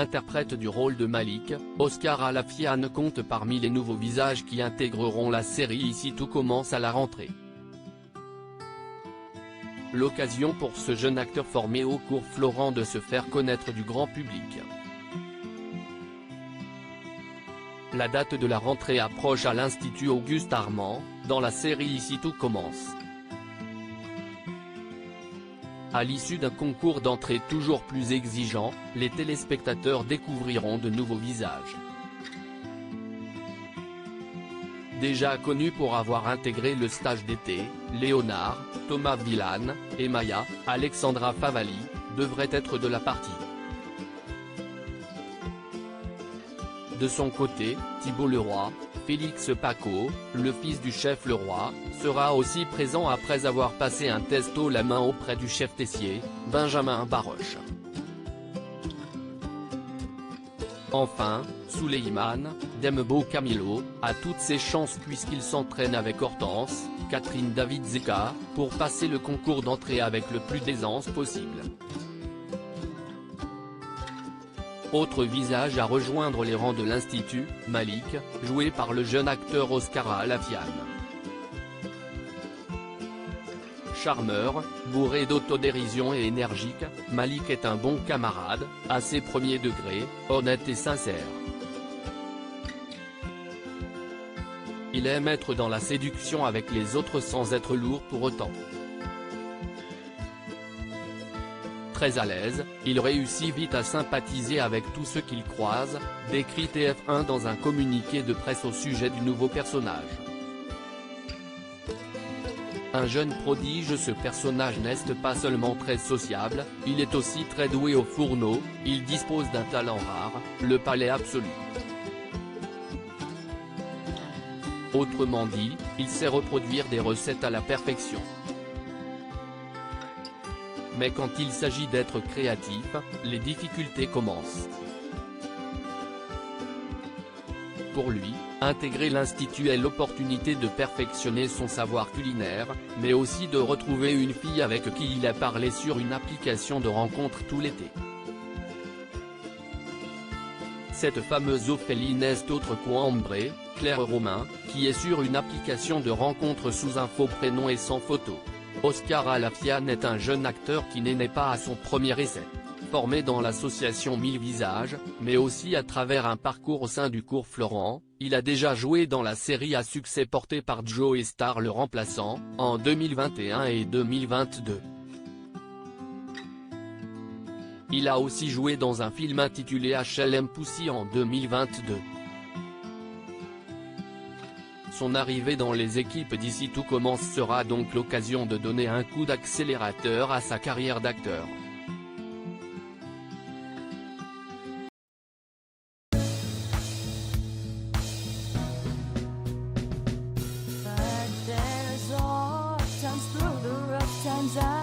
interprète du rôle de Malik, Oscar Alafian compte parmi les nouveaux visages qui intégreront la série Ici tout commence à la rentrée. L'occasion pour ce jeune acteur formé au cours Florent de se faire connaître du grand public. La date de la rentrée approche à l'Institut Auguste Armand, dans la série Ici tout commence. À l'issue d'un concours d'entrée toujours plus exigeant, les téléspectateurs découvriront de nouveaux visages. Déjà connus pour avoir intégré le stage d'été, Léonard, Thomas Villane, et Maya, Alexandra Favalli, devraient être de la partie. De son côté, Thibault Leroy, Félix Paco, le fils du chef Leroy, sera aussi présent après avoir passé un test haut la main auprès du chef Tessier, Benjamin Baroche. Enfin, Souleymane Dembo Camilo a toutes ses chances puisqu'il s'entraîne avec Hortense, Catherine David Zeka, pour passer le concours d'entrée avec le plus d'aisance possible. Autre visage à rejoindre les rangs de l'Institut, Malik, joué par le jeune acteur Oscar Alafian. Charmeur, bourré d'autodérision et énergique, Malik est un bon camarade, assez premier degré, honnête et sincère. Il aime être dans la séduction avec les autres sans être lourd pour autant. Très à l'aise, il réussit vite à sympathiser avec tous ceux qu'il croise, décrit TF1 dans un communiqué de presse au sujet du nouveau personnage. Un jeune prodige, ce personnage n'est pas seulement très sociable, il est aussi très doué au fourneau, il dispose d'un talent rare, le palais absolu. Autrement dit, il sait reproduire des recettes à la perfection. Mais quand il s'agit d'être créatif, les difficultés commencent. Pour lui, intégrer l'Institut est l'opportunité de perfectionner son savoir culinaire, mais aussi de retrouver une fille avec qui il a parlé sur une application de rencontre tout l'été. Cette fameuse Ophélie n'est autre qu'Ambré, Claire Romain, qui est sur une application de rencontre sous un faux prénom et sans photo. Oscar Alafian est un jeune acteur qui n'est né pas à son premier essai. Formé dans l'association 1000 visages, mais aussi à travers un parcours au sein du cours Florent, il a déjà joué dans la série à succès portée par Joe Star Le Remplaçant, en 2021 et 2022. Il a aussi joué dans un film intitulé HLM Pussy en 2022. Son arrivée dans les équipes d'Ici tout commence sera donc l'occasion de donner un coup d'accélérateur à sa carrière d'acteur. Times through the rough times